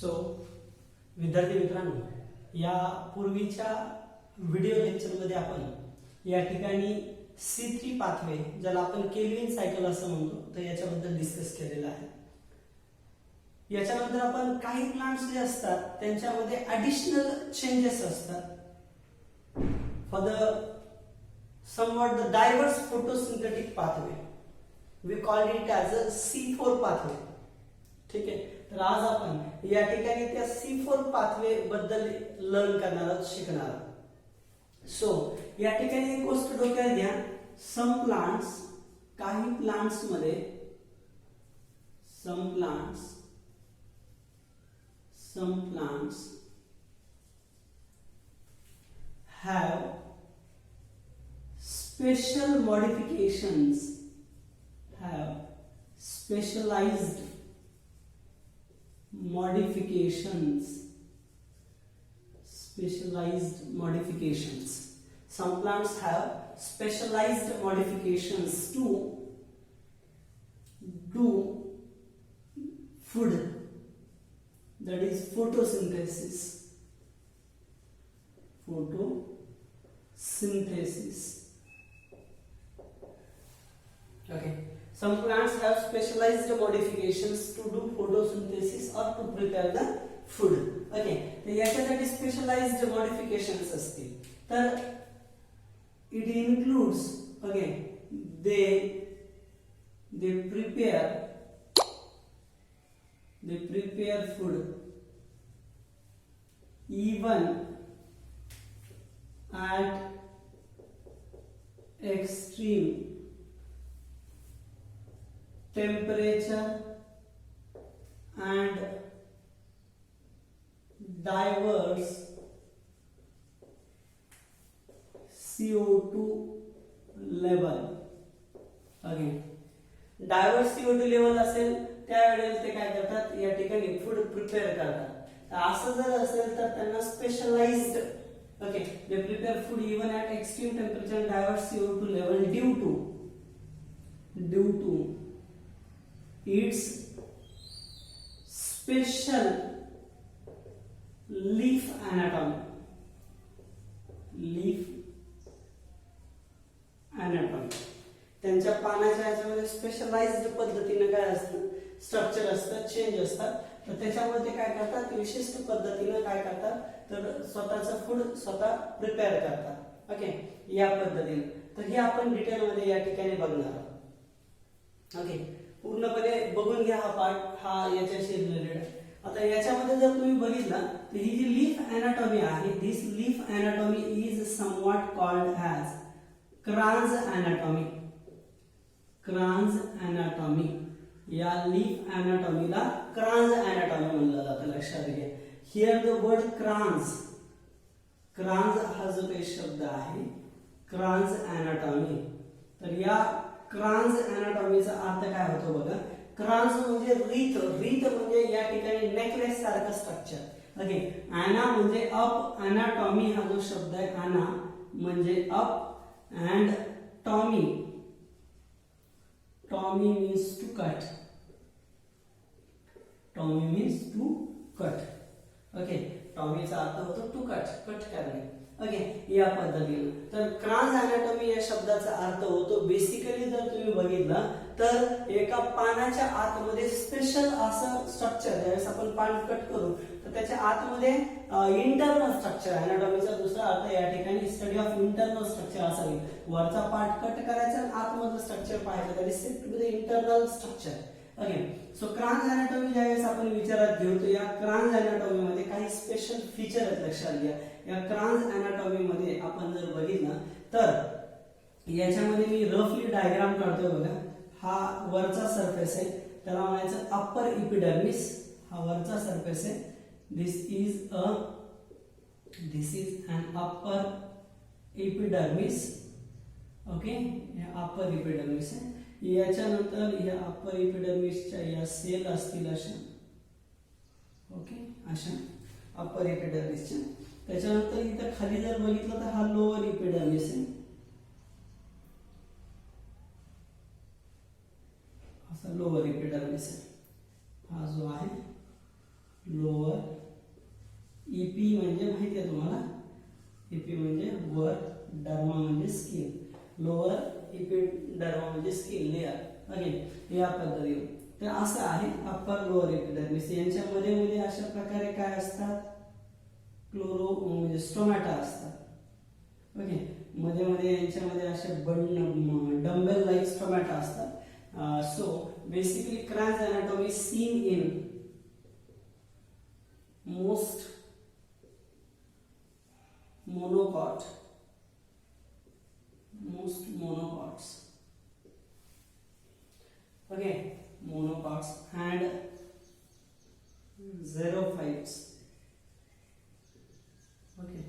So विद्यार्थी मित्रांनो, या पूर्वीच्या व्हिडिओ लेक्चरमध्ये आपण या ठिकाणी C3 पाथवे, ज्याला आपण केल्विन सायकल असं म्हणतो, तर याच्याबद्दल डिस्कस केलेलं आहे. याच्यानंतर आपण काही प्लांट्स जे असतात त्यांच्यामध्ये ॲडिशनल चेंजेस असतात for the somewhat the diverse photosynthetic pathway. We call it as a C4 pathway. ठीक आहे. तर आज आपण या ठिकाणी त्या C4 पाथवे बद्दल लर्न करणार आहोत, शिकणार आहोत. सो या ठिकाणी एक गोष्ट डोक्यात घ्या, सम प्लांट्स, काही प्लांट्स मध्ये some plants have special modifications, have specialized modifications. Some plants have specialized modifications to do food, that is photosynthesis. Okay, some plants have specialized modifications to do photosynthesis or to prepare the food. Okay, तर याच्यासाठी specialised modifications असतील. तर it includes, okay, they prepare food even at extreme temperature and diverse CO2 level. Again, diverse CO2 level असेल त्यावेळेला ते काय करतात, या ठिकाणी फूड प्रिपेअर करतात. तर असं जर असेल तर त्यांना specialized, okay, they prepare food even at extreme temperature and diverse CO2 level due to its special leaf anatomy. त्यांच्या पानाच्या याच्यामध्ये स्पेशलाइज्ड पद्धतीने काय असतं, स्ट्रक्चर असतं, चेंज असतात. तर त्याच्यामुळे ते काय करतात, विशिष्ट पद्धतीने काय करतात, तर स्वतःचं फूड स्वतः प्रिपेअर करतात. ओके, या पद्धतीने. तर हे आपण डिटेलमध्ये या ठिकाणी बघणार आहोत. ओके, पूर्णपणे बघून घ्या हा पार्ट, हा याच्याशी रिलेटेड. आता याच्यामध्ये जर तुम्ही बघितलं तर ही जी लीफ अॅनाटॉमी आहे, this leaf anatomy is somewhat called as kranz anatomy. या लीफ अॅनाटॉमीला क्रान्झ अॅनाटॉमी म्हणलं जातं, लक्षात घ्या. हिअर द वर्ड क्रान्झ हा जो काही शब्द आहे, क्रान्झ अॅनाटॉमी. तर या क्रान्झ अॅनाटॉमीचा अर्थ काय होतो बघा. क्रान्झ म्हणजे रीत म्हणजे या ठिकाणी नेकलेस सारखं स्ट्रक्चर. ओके, ॲना म्हणजे अप, अॅनाटॉमी हा जो शब्द आहे, ॲना म्हणजे up and tomy means to cut. Okay, टॉमीचा अर्थ होतो टू कट करणे. ओके, या पद्धतीने. तर क्रान्झ अॅनाटॉमी या शब्दाचा अर्थ होतो, बेसिकली जर तुम्ही बघितलं तर एका पानाच्या आतमध्ये स्पेशल असं स्ट्रक्चर, ज्यावेळेस आपण पान कट करू तर त्याच्या आतमध्ये इंटरनल स्ट्रक्चर. अॅनाटॉमीचा दुसरा अर्थ या ठिकाणी स्टडी ऑफ इंटरनल स्ट्रक्चर असावी. वरचा पार्ट कट करायचा आणि आतमधलं स्ट्रक्चर पाहायचं, that is said to be the internal structure. Okay, so kranz anatomy ज्यावेळेस आपण विचारात घेऊ तर या क्रान्झ अॅनाटॉमी मध्ये काही स्पेशल फीचर आहेत, लक्षात घ्या. या क्रान्झ अॅनाटॉमी मध्ये आपण जर बघितलं तर याच्यामध्ये मी रफली डायग्राम काढतोय बघा. हा वरचा सरफेस आहे, त्याला म्हणायचं अप्पर इपिडर्मिस. हा वरचा सरफेस आहे. This is an upper epidermis. Okay, हे अप्पर इपिडर्मिस आहे. याच्यानंतर या अप्पर इपिडर्मिसच्या या सेल असतील अशा. ओके, अशा अप्पर इपिडर्मिसच्या. त्याच्यानंतर इथं खाली जर बघितलं तर हा लोअर इपिडर्मिस आहे. असा लोअर इपिडर्मिस आहे. हा जो आहे लोअर, ईपी म्हणजे माहिती आहे तुम्हाला, ईपी म्हणजे वर, डर्मा म्हणजे स्किन, लोअर इपिडर्मा म्हणजे स्किन लेअर. ओके, या पद्धतीने. तर असं आहे अप्पर लोअर एपिडर्मिस. यांच्यामध्ये मध्ये अशा प्रकारे काय असतात, क्लोरो म्हणजे स्टोमॅटा असतात. ओके, मध्ये मध्ये यांच्यामध्ये असे डंबेल लाईक स्टोमॅटा असतात. So basically kranz anatomy seen in most monocots okay, monocots and xerophytes. Okay,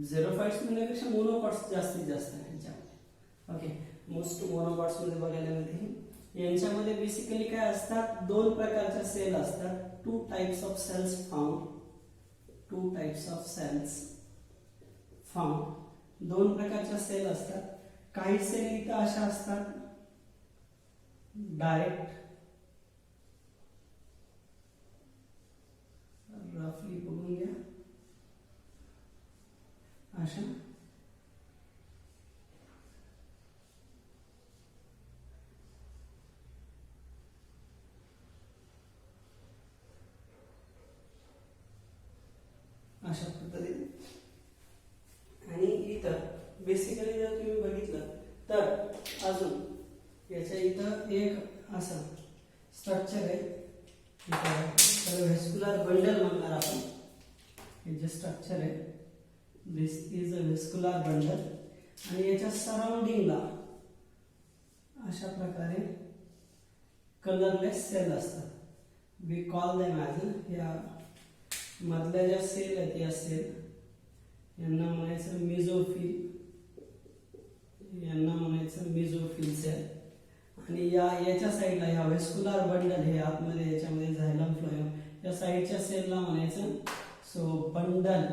xerophytes म्हणण्यापेक्षा मोनोकॉट्स जास्तीत जास्त आहे यांच्यामध्ये. ओके, मोस्ट मोनोकॉट्स मध्ये बघायला मिळते. यांच्यामध्ये बेसिकली काय असतात, दोन प्रकारच्या सेल असतात. Two types of cells found, दोन प्रकारच्या सेल असतात. काही सेल इथं अशा असतात डायरेक्ट, रफली बघून घ्या अशा, अशा पद्धतीने. आणि इथं बेसिकली जर तुम्ही बघितलं तर अजून याच्या इथं एक असं स्ट्रक्चर आहे, त्याला व्हेस्क्युलर बंडल म्हणणार आपण. हे जे स्ट्रक्चर आहे, दिस इज अ व्हेस्क्युलर बंडल. आणि याच्या सराउंडिंगला अशा प्रकारे कलरलेस सेल असतात. वी कॉल देम ॲज, या मधल्या ज्या सेल आहेत या सेल, यांना म्हणायचं मेझोफिल, यांना म्हणायचं मेझोफिल सेल. आणि याच्या साईडला ह्या व्हेस्क्युलर बंडल, हे आतमध्ये याच्यामध्ये झायलम फ्लोएम, या साईडच्या सेलला म्हणायचं so bundle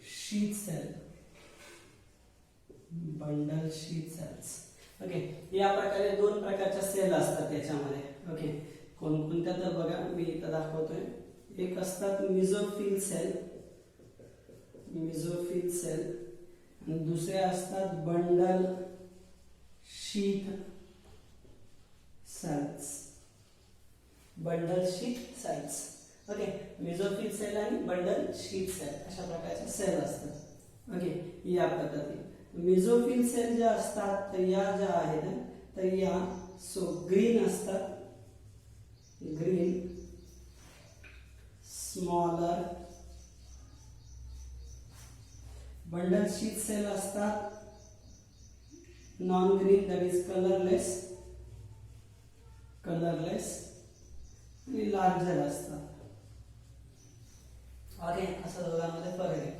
sheath cell, bundle sheath cells. Okay, या प्रकारे दोन प्रकारच्या सेल असतात याच्यामध्ये. ओके, कोणकोणत्या तर बघा मी इथं दाखवतोय. एक असतात मेझोफिल सेल आणि दुसरे असतात bundle sheath cells. Okay, mesophyll cell आणि बंडल शीथ सेल अशा प्रकारचे सेल असतात. ओके, या पद्धतीने मेझोफिल सेल ज्या असतात तर या ज्या आहेत तर या सो ग्रीन असतात, green smaller. Bundle sheath cell असतात non green, that is colourless आणि लार्जर असतात. ओके, असं दोघांमध्ये फरक आहे.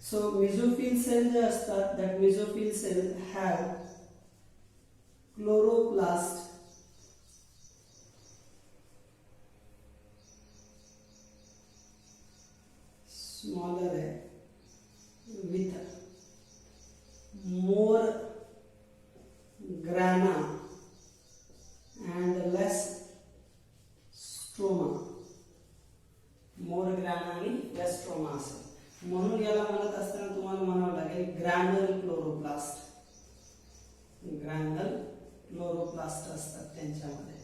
सो मेझोफिल सेल जे असतात, that mesophyll cell have chloroplast smaller with more grana and less stroma. more grana आणि less stroma असेल. म्हणून याला म्हणत असताना तुम्हाला म्हणावं लागेल ग्रॅन्युलर क्लोरोप्लास्ट असतात त्यांच्यामध्ये.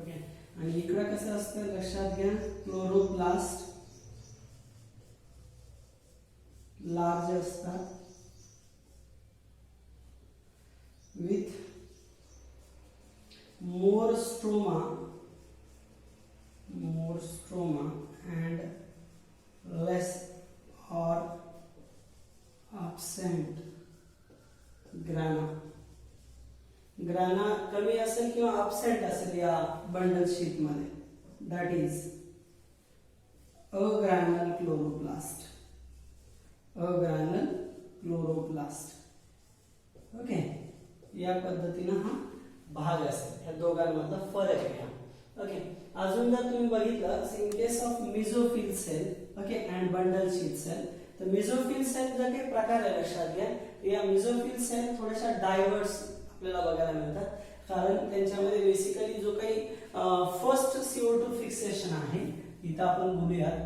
ओके, आणि इकडे कसं असतं लक्षात घ्या, क्लोरोप्लास्ट लार्ज असतात with more stroma and less or absent grana. ग्राना कमी असेल किंवा absent असेल या बंडल शीट मध्ये, that is अग्रॅन्युलर क्लोरोप्लास्ट. ओके, या पद्धतीने हा भाग असेल. या दोघांमधला फरक आहे. ओके, अजून जर तुम्ही बघितलं in case of mesophyll cell, okay, and bundle sheath cell, तर मेझोफिल सेल जर काही प्रकार आहे लक्षात घ्या. या मेझोफिल सेल थोड्याशा डायव्हर्स आपल्याला बघायला मिळतात, कारण त्यांच्यामध्ये बेसिकली जो काही फर्स्ट CO2 फिक्सेशन आहे, इथं आपण बोलूयात,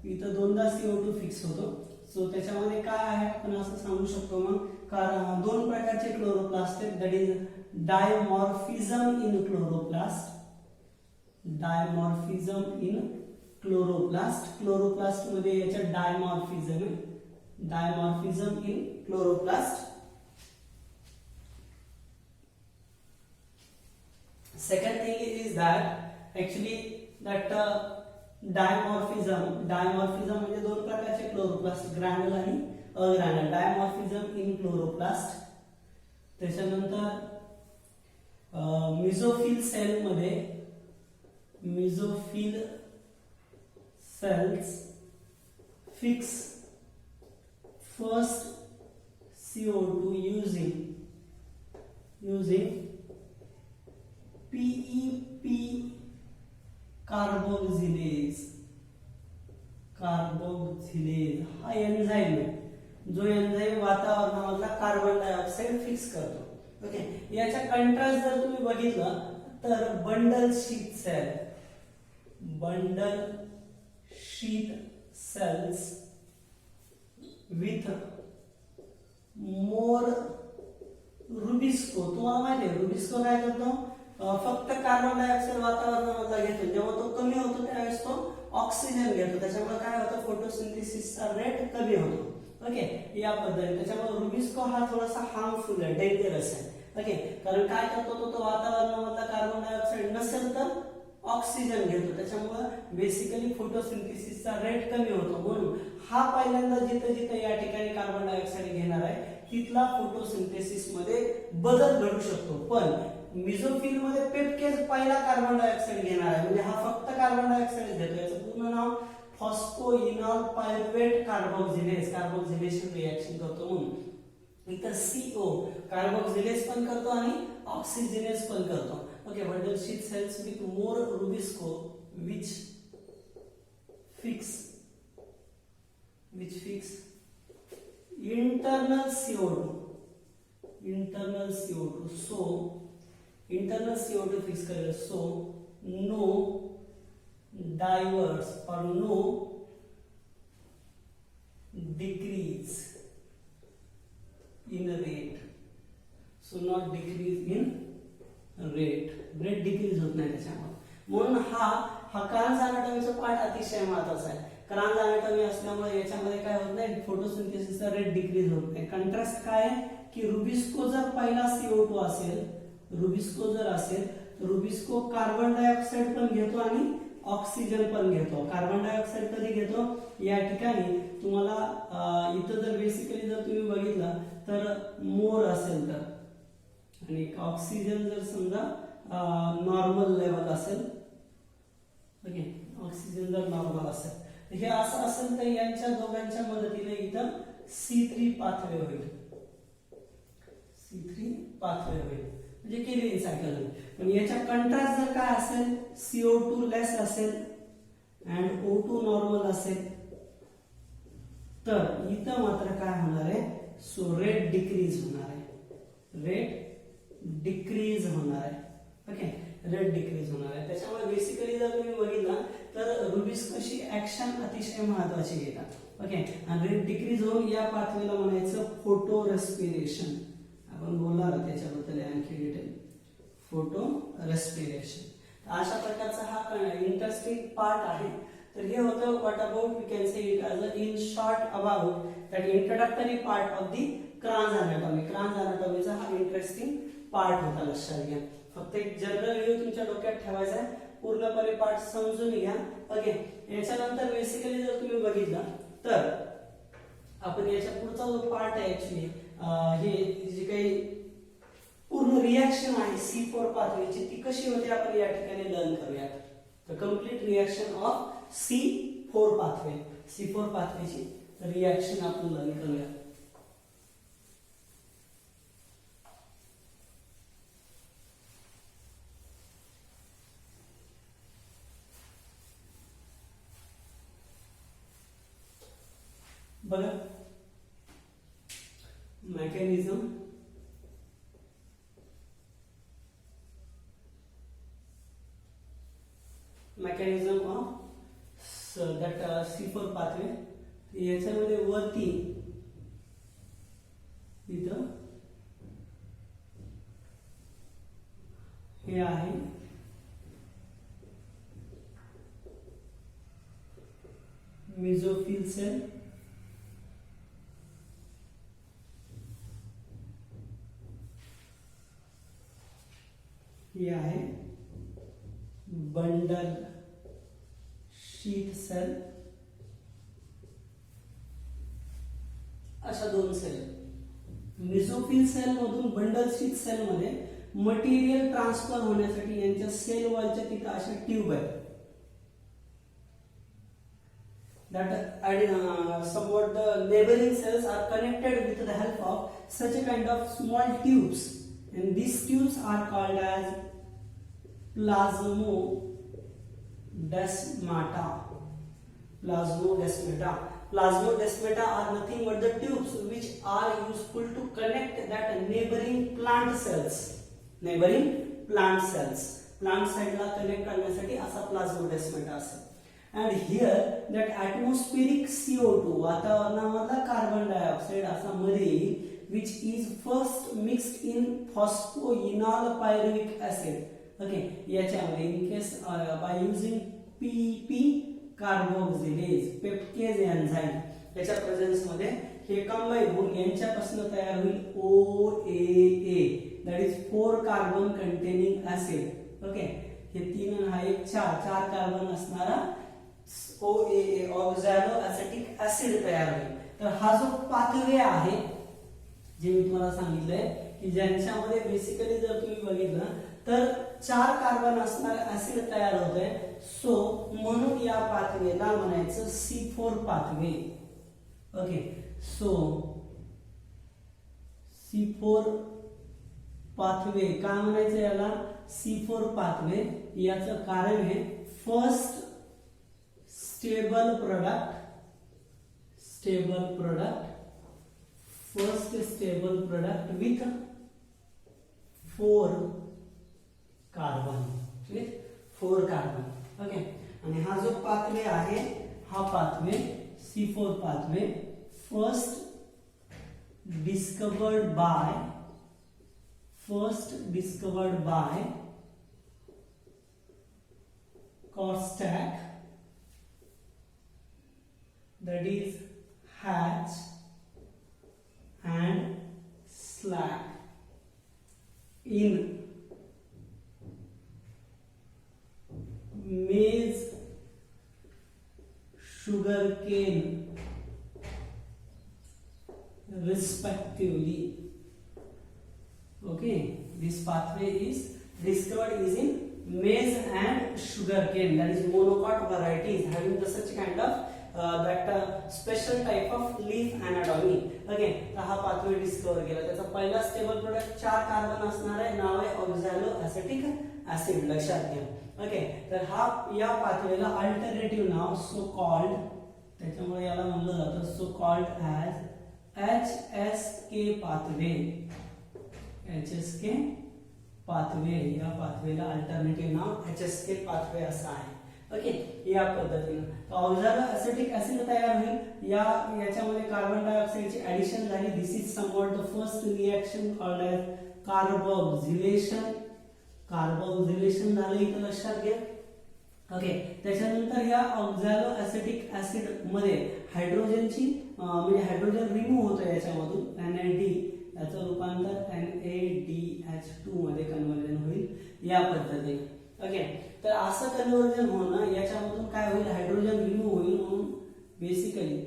इथं दोनदा CO2 फिक्स होतो. सो त्याच्यामध्ये काय आहे आपण असं सांगू शकतो मग, कारण दोन प्रकारचे क्लोरोप्लास्ट आहेत, that is dimorphism in chloroplast. Dimorphism in chloroplast. Chloroplast मध्ये याच्यात डायमॉर्फिझम आहे, dimorphism in chloroplast. Second thing is that actually that dimorphism म्हणजे दोन प्रकारचे क्लोरोप्लास्ट, ग्रॅन्युल आणि अग्रॅन्युल. Dimorphism in chloroplast. त्याच्यानंतर मिझोफिल सेल मध्ये, mesophyll cells fix first CO2 using PEP carboxylase. हा एन्झाईम आहे, जो एन्झाईम वातावरणामधला कार्बन डायऑक्साइड फिक्स करतो. ओके, याच्या कंट्रास्ट जर तुम्ही बघितलं तर bundle sheath cell, bundle sheath cells with more rubisco. तुम्हाला माहिती आहे रुबिस्को काय करतो, फक्त कार्बन डायऑक्साइड वातावरणामधला घेतो, जेव्हा तो कमी होतो त्यावेळेस तो ऑक्सिजन घेतो, त्याच्यामुळे काय होतं, फोटोसिंथेसिसचा रेट कमी होतो. ओके, या पद्धतीने. त्याच्यामुळे रुबिस्को हा थोडासा हार्मफुल आहे, डेंजरस आहे. ओके, कारण काय करतो तो वातावरणामधला कार्बन डायऑक्साइड नसेल तर ऑक्सिजन घेतो, त्याच्यामुळे बेसिकली फोटोसिंथेसिसचा रेट कमी होतो. म्हणून हा पहिल्यांदा जिथे जिथे या ठिकाणी कार्बन डायऑक्साइड घेणार आहे तिथला फोटोसिंथेसिस मध्ये बदल घडू शकतो. पण मिझोफिल मध्ये पेप्टेज पहिला कार्बन डायऑक्साइड घेणार आहे, म्हणजे हा फक्त कार्बन डायऑक्साइड घेतो. याचं पूर्ण नाव phosphoenol pyruvate carboxylase, carboxylation reaction करतो. म्हणून इथं CO कार्बोक्सिलेज पण करतो आणि ऑक्सिजनेज पण करतो. Okay, bundle sheath cells with more rubisco which fix internal CO2. So internal CO2 fix करेगा, so no diverse or no decrease in rate. So not decrease in rate decrease होत नाही त्याच्यामुळे. म्हणून हा क्रान्स अनाटॉमीचा पार्ट अतिशय महत्त्वाचा आहे. क्रान्स अनाटॉमी असल्यामुळे याच्यामध्ये काय होत नाही, फोटोसिंथेसिसचा रेट डिक्रीज होत नाही. कंट्रास्ट काय आहे की रुबिस्को जर पहिला CO2 असेल, रुबिस्को जर असेल तर रुबिस्को कार्बन डायऑक्साइड पण घेतो आणि ऑक्सिजन पण घेतो. कार्बन डायऑक्साइड कधी घेतो, या ठिकाणी तुम्हाला इथं जर बेसिकली जर तुम्ही बघितलं तर मोर असेल तर, आणि ऑक्सिजन जर समजा नॉर्मल लेवल असेल. ओके, ऑक्सिजन जर नॉर्मल असेल, हे असं असेल तर यांच्या दोघांच्या मदतीने इथं C3 पाथवे होईल, C3 पाथवे होईल, म्हणजे केली सायकल होईल. पण याच्या कंट्रास्ट जर काय असेल, CO2 लेस असेल अँड O2 नॉर्मल असेल तर इथं मात्र काय होणार आहे, सो रेट डिक्रीज होणार आहे, रेट डिक्रीज होणार आहे. ओके, रेट डिक्रीज होणार आहे. त्याच्यामुळे बेसिकली जर तुम्ही बघितलं तर रुबिस्कोची ऍक्शन अतिशय महत्त्वाची घेतात. ओके, आणि रेट डिक्रीज होऊन या पाथवेला म्हणायचं फोटो रेस्पिरेशन. आपण बोलणार त्याच्याबद्दल आणखी डिटेल, फोटो रेस्पिरेशन. अशा प्रकारचा हा इंटरेस्टिंग पार्ट आहे. तर हे होतं what about we can say it as in short about that introductory part of the Kranz anatomy. Kranz अनाटॉमीचा हा इंटरेस्टिंग पार्ट होता, लक्षात घ्या. फक्त एक जनरल व्ह्यू तुमच्या डोक्यात ठेवायचा आहे, पूर्णपणे पार्ट समजून घ्या. ओके, याच्यानंतर बेसिकली जर तुम्ही बघितलं तर आपण याच्या पुढचा जो पार्ट आहे ऍक्च्युली हे जे काही पूर्ण रिएक्शन आहे C4 पाथवेची ती कशी होते आपण या ठिकाणी लर्न करूयात. तर complete reaction of C4 pathway, C4 पाथवेची रिएक्शन आपण लर्न करूयात. बघा, mechanism mechanism of that C4 pathway याच्यामध्ये वरती इथं हे आहे मेसोफिल सेल, हे आहे बंडल शीथ सेल, अशा दोन सेल. मेसोफिल सेल मधून बंडल शीथ सेल मध्ये मटेरियल ट्रान्सफर होण्यासाठी यांच्या सेल वॉलच्या तिथे अशा ट्यूब आहेत. that somewhat the neighboring cells are connected with the help of such a kind of small tubes, and these tubes are called as plasmodesmata. Plasmodesmata are nothing but the tubes which are useful to connect that neighboring plant cells. Plant side ला connect करण्यासाठी असा plasmodesmata असेल. And here that atmospheric CO2 वातावरणामधला carbon dioxide असा मध्ये which is first mixed in phosphoenol pyruvic acid. Okay, याच्यामध्ये in case by using PP carboxylase peptase enzyme याच्या presence मध्ये हे कंबाईन होऊन यांच्यापासून तयार होईल OAA, that is 4 carbon containing acid. Okay, हे 3 आणि हा एक 4 कार्बन असणारा OAA ऑक्झॅलो ऍसिटिक ऍसिड तयार होईल. तर हा जो पाथवे आहे जे मी तुम्हाला सांगितलंय की ज्यांच्यामध्ये बेसिकली जर तुम्ही बघितलं तर 4 कार्बन असणार ऍसिड तयार होतंय. सो म्हणून या पाथवेला म्हणायचं C4 pathway. Okay, so C4 pathway का म्हणायचं याला C4 पाथवे? याचं कारण आहे first stable product, first stable product with 4 carbon, okay. आणि हा जो पाथवे आहे हा pathway C4 pathway first discovered by Kostak, that is Hatch and Slack in maize, sugarcane respectively. Okay, this pathway is discovered is in maize and sugarcane, that is monocot varieties having the such kind of special type of leaf anatomy. Okay, तर हा pathway डिस्कवर केला. त्याचा पहिला stable product 4 carbon असणार आहे, नाव आहे ऑक्झॅलो acetic acid, लक्षात घ्या. ओके, तर हा या पाथवेला अल्टरनेटिव्ह नाव सो कॉल्ड, त्याच्यामुळे याला म्हणलं जातं so called as HSK pathway. HSK pathway, या पाथवेला अल्टरनेटिव्ह नाव HSK पाथवे असं आहे. ओके, या पद्धतीने ऑक्झॅलो ऍसिटिक ऍसिड तयार होईल. याच्यामध्ये कार्बन डायऑक्साइडची ऍडिशन झाली. This is somewhat the first reaction called as carboxylation. झालं इथं लक्षात घ्या. ओके, त्याच्यानंतर या ऑक्झॅलो ऍसिटिक ऍसिड मध्ये हायड्रोजनची म्हणजे हायड्रोजन रिमूव्ह होतं याच्यामधून, NAD याचं रूपांतर NADH2 मध्ये कन्व्हर्जन होईल या पद्धतीने. ओके, तर असं कन्व्हर्जन होणं याच्यामधून काय होईल, हायड्रोजन रिमूव्ह होईल. म्हणून बेसिकली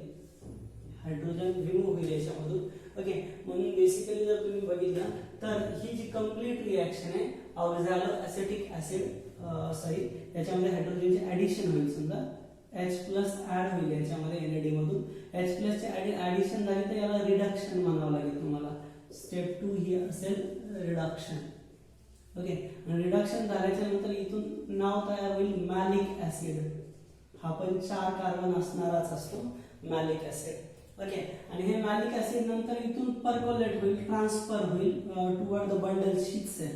हायड्रोजन रिमूव्ह होईल याच्यामधून. ओके, म्हणून बेसिकली जर तुम्ही बघितलं तर ही जी कंप्लीट रिएक्शन आहे ऑक्झॅलो ऍसिटिक ऍसिड याच्यामध्ये हायड्रोजनची ऍडिशन होईल. समजा H+ ऍड होईल याच्यामध्ये NAD मधून. H+ ची ऍडिशन झाली तर याला रिडक्शन म्हणावं लागेल तुम्हाला. स्टेप 2 ही असेल रिडक्शन. ओके, आणि रिडक्शन झाल्याच्या नंतर इथून नाव तयार होईल मॅलिक ऍसिड. हा पण 4 कार्बन असणाराच असतो मॅलिक ऍसिड. ओके, आणि हे मॅलिक ऍसिड नंतर इथून पर्कोलेट होईल, ट्रान्सफर होईल toward the bundle sheath cell.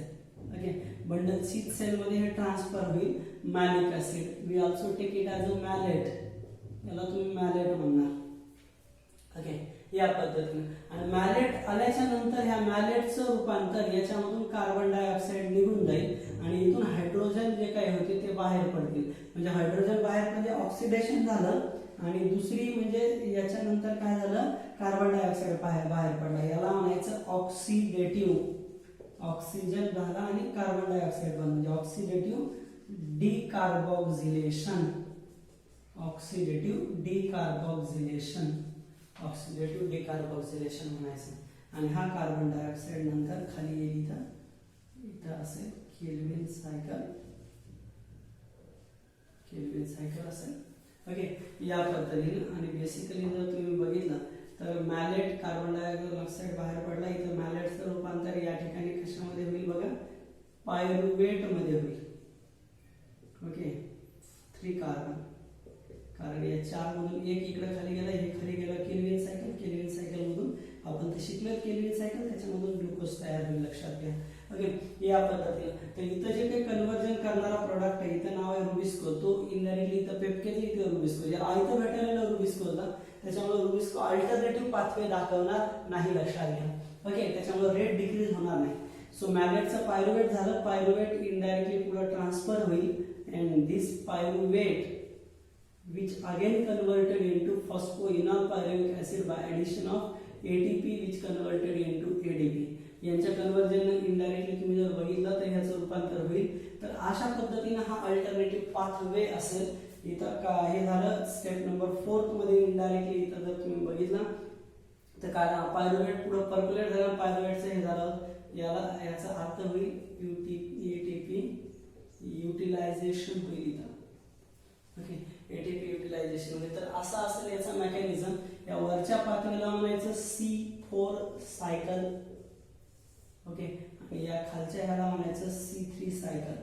Okay, bundle sheath सेलमध्ये हे ट्रान्सफर होईल malic acid. We also take it as a malate, याला तुम्ही मॅलेट म्हणणार. ओके, या पद्धतीने. आणि मॅलेट आल्याच्या नंतर ह्या मॅलेटचं रूपांतर याच्यामधून कार्बन डायऑक्साईड निघून जाईल आणि इथून हायड्रोजन जे काही होते ते बाहेर पडतील. म्हणजे हायड्रोजन बाहेर म्हणजे ऑक्सिडेशन झालं आणि दुसरी म्हणजे याच्यानंतर काय झालं, कार्बन डायऑक्साईड बाहेर पडला. याला म्हणायचं ऑक्सिडेटिव्ह. ऑक्सिजन झाला आणि कार्बन डायऑक्साईड बनलं म्हणजे oxidative decarboxylation. Oxidative decarboxylation, oxidative decarboxylation म्हणायचं. आणि हा कार्बन डायऑक्साईड नंतर खाली येईल इथं असेल केल्विन सायकल, केल्विन सायकल असेल. ओके, या पद्धतीने. आणि बेसिकली जर तुम्ही बघितलं तर मॅलेट कार्बन डायऑक्साईड बाहेर पडला, इथं मॅलेटचं रूपांतर या ठिकाणी कशामध्ये होईल बघा, पायरुवेट मध्ये होईल. ओके, 3 कार्बन, कारण या 4 मधून एक इकडे खाली गेला, हे खाली गेला केल्विन सायकल. केल्विन सायकल मधून आपण ते शिकलो केल्विन सायकल, त्याच्यामधून ग्लुकोज तयार होईल, लक्षात घ्या. ओके, या पद्धतीने. तर इथं जे काही कन्व्हर्जन करणारा प्रोडक्ट आहे, इथं नाव आहे रुबिस्को. तो इनडायरेक्टली इथं पेप्केज, इथं रुबिस्को. याला इथं भेटायला रुबिस्को होता, त्याच्यामुळे रुबिस्को अल्टरनेटिव्ह पाथवे दाखवणार नाही, लक्षात घ्या. ओके, त्याच्यामुळे रेट डिक्रीज होणार नाही. सो मॅलेटचं पायरुवेट झालं, पायरुवेट इनडायरेक्टली पुढे ट्रान्सफर होईल and this pyruvate which again converted into phosphoenol pyruvic acid by addition of ATP which converted into ADP. यांच्या कन्व्हर्जन इनडायरेक्टली तुम्ही जर बघितलं तर ह्याचं रूपांतर होईल. तर अशा पद्धतीने हा अल्टरनेटिव्ह पाथवे असेल. इथं का हे झालं स्टेप नंबर 4 मध्ये. इनडायरेक्टली इथं जर तुम्ही बघितलं तर काय पायरुवेट पुढे पर्क्युलेट झालं, पायरुवेटचं हे झालं, याचा अर्थ होईल ATP युटिलायझेशन होईल इथं. ओके, एटीपी युटिलायझेशन मध्ये. तर असा असेल याचा मेकॅनिझम. या वरच्या पातळीला म्हणायचं C4 सायकल. ओके, आणि या खालच्या ह्याला म्हणायचं C3 सायकल.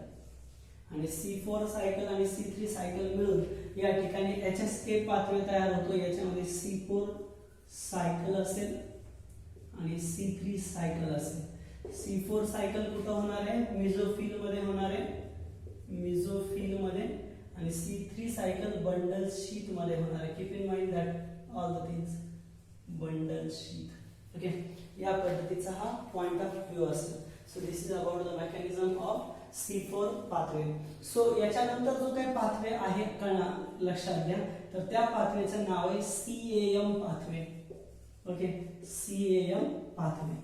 आणि C4 सायकल आणि C3 सायकल मिळून या ठिकाणी HSK पाथवे तयार होतो. याच्यामध्ये C4 सायकल असेल आणि C3 सायकल असेल. C4 सायकल कुठं होणार आहे, मेसोफिल मध्ये होणार आहे, मेसोफिल मध्ये. आणि C3 सायकल बंडल शीथ मध्ये होणार आहे. Keep in mind that all the things bundle sheath. Okay, या पद्धतीचा हा पॉइंट ऑफ व्ह्यू असेल. So this is about the mechanism of C4 pathway. So याच्यानंतर जो काही पाथवे आहे लक्षात घ्या, तर त्या पाथवेचं नाव आहे CAM pathway. Okay, CAM pathway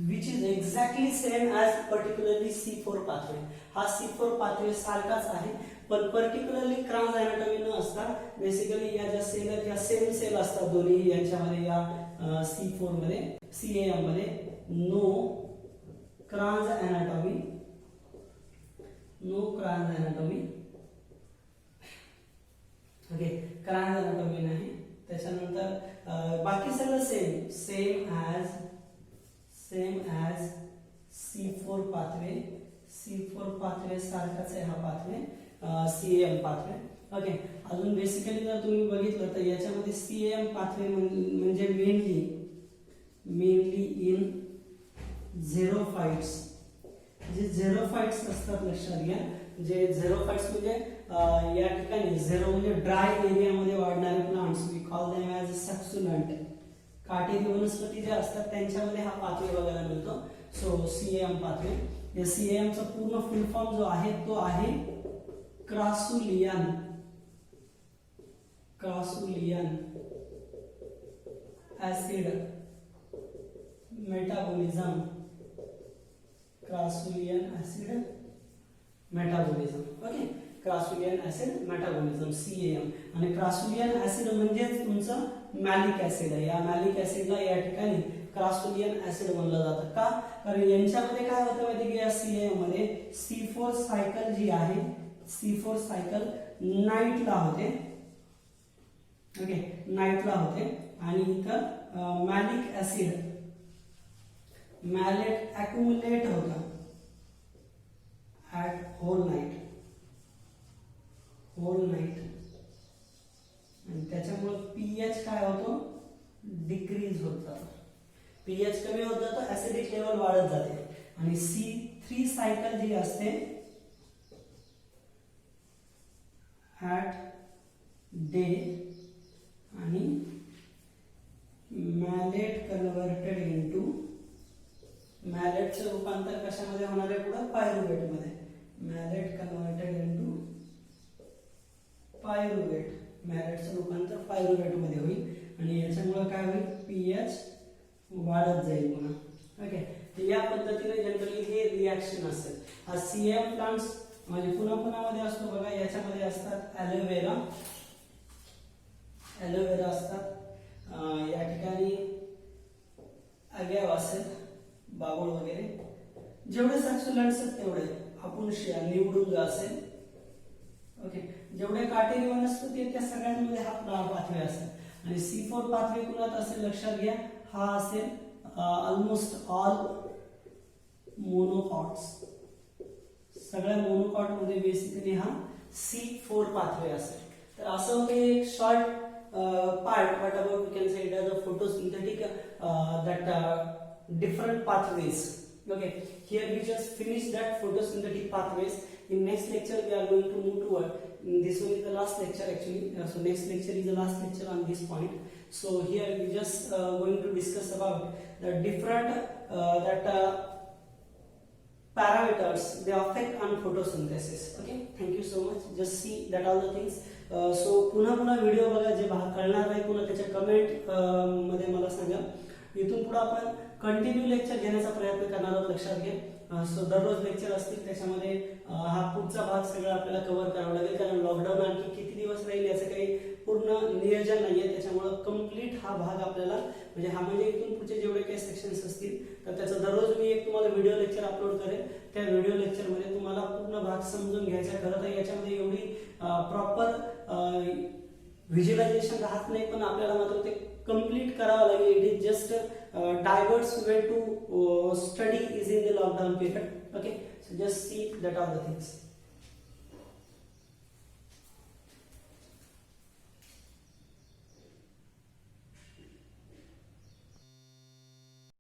which is exactly same as particularly C4 pathway. हा C4 pathway सारखाच आहे, पण पर्टिक्युलरली क्रॉस अॅनाटॉमी न असता बेसिकली या ज्या सेल आहेत या सेम सेल असतात दोन्ही यांच्यामध्ये. या C4 मध्ये, CAM मध्ये no Kranz anatomy, no Kranz anatomy. Okay, Kranz anatomy नाही. त्याच्यानंतर बाकी सगळं same as C4 pathway. C4 pathway सारखाच आहे हा पाथवे, CAM पाथवे. ओके, अजून बेसिकली जर तुम्ही बघितलं तर याच्यामध्ये CAM पाथवे म्हणजे मेनली इन झेरोफाइट्स. जे झेरोफाइट्स असतात लक्षात घ्या. जे झेरोफाइट्स म्हणजे या ठिकाणी झेरो म्हणजे ड्राय एरियामध्ये वाढणारे plants, we call them as succulent. काटेरी वनस्पती ज्या असतात त्यांच्यामध्ये हा पाथवे बघायला मिळतो. So CAM pathway. या CAM चा पूर्ण फुल फॉर्म जो आहे तो आहे crassulacean acid metabolism. Crassulacean acid metabolism. Okay, crassulacean acid metabolism CAM. आणि क्रासुलियन ऍसिड म्हणजे तुमचं मॅलिक ऍसिड आहे. या मॅलिक ऍसिडला या ठिकाणी क्रासुलियन ऍसिड म्हणलं जातं. का? कारण यांच्यामध्ये काय होतं माहिती की या CAM मध्ये C4 सायकल जी आहे, C4 सायकल नाईटला होते. ओके, नाईटला होते. आणि इथं मॅलिक ऍसिड मॅलेट अॅक्युमुलेट होतं ॲट होल नाईट. आणि त्याच्यामुळे pH काय होतो, डिक्रीज होत जातो. pH कमी होत जातो, ऍसिडिक लेवल वाढत जाते. आणि C3 3 सायकल जी असते ॲट डे आणि मॅलेट कन्वर्टेड इनटू मॅलेटचं रूपांतर कशामध्ये होणार आहे पुढे पायरुवेट मध्ये मॅलेट कन्वर्टेड इनटू पायरुवेट मॅलेटचं रूपांतर पायरुवेट मध्ये होईल आणि याच्यामुळे काय होईल पीएच वाढत जाईल पुन्हा ओके तर या पद्धतीने जनरली हे रिॲक्शन असेल हा सीएम प्लांट्स म्हणजे पुन्हा पुन्हा मध्ये असतो बघा याच्यामध्ये असतात ॲलोवेरा असतात या ठिकाणी अगॅव असेल बाबूळ वगैरे जेवढे सक्युलंट्स आहेत तेवढे आपुंशिया निवडुंग असेल ओके जेवढे काटेरी वनस्पती आहेत त्या सगळ्यांमध्ये हा पाथवे असेल आणि C4 पाथवे कुणात असेल लक्षात घ्या हा असेल ऑलमोस्ट ऑल मोनोकॉट्स सगळ्या मोनोकॉट मध्ये बेसिकली हा C4 पाथवे असेल तर असं होते एक short part what about we can say it as a photosynthetic different pathways okay here we just finished that photosynthetic pathways in next lecture we are going to move toward this one is the last lecture actually so next lecture is the last lecture on this point so here we just going to discuss about the different parameters they affect on photosynthesis okay thank you so much just see that all the things so पुन्हा पुन्हा video बघा जे कळणार नाही पुन्हा त्याच्या comment मध्ये मला सांगा इथून पुढे आपण कंटिन्यू लेक्चर घेण्याचा प्रयत्न करणार आहोत लक्षात घ्या सो दररोज लेक्चर असतील त्याच्यामध्ये हा पुढचा भाग सगळा आपल्याला कव्हर करावा लागेल कारण लॉकडाऊन आणखी किती दिवस राहील याचं काही पूर्ण नियोजन नाहीये त्याच्यामुळे कंप्लीट हा भाग आपल्याला म्हणजे इथून पुढचे जेवढे काही सेक्शन्स असतील तर त्याचा दररोज मी एक तुम्हाला व्हिडिओ लेक्चर अपलोड करेन त्या व्हिडिओ लेक्चर मध्ये तुम्हाला पूर्ण भाग समजून घ्यायचा खरं तर याच्यामध्ये एवढी प्रॉपर व्हिज्युअलायझेशन राहत नाही पण आपल्याला मात्र ते कंप्लीट करावं लागेल it is just diverse way to study is in the lockdown period okay so just see that are the things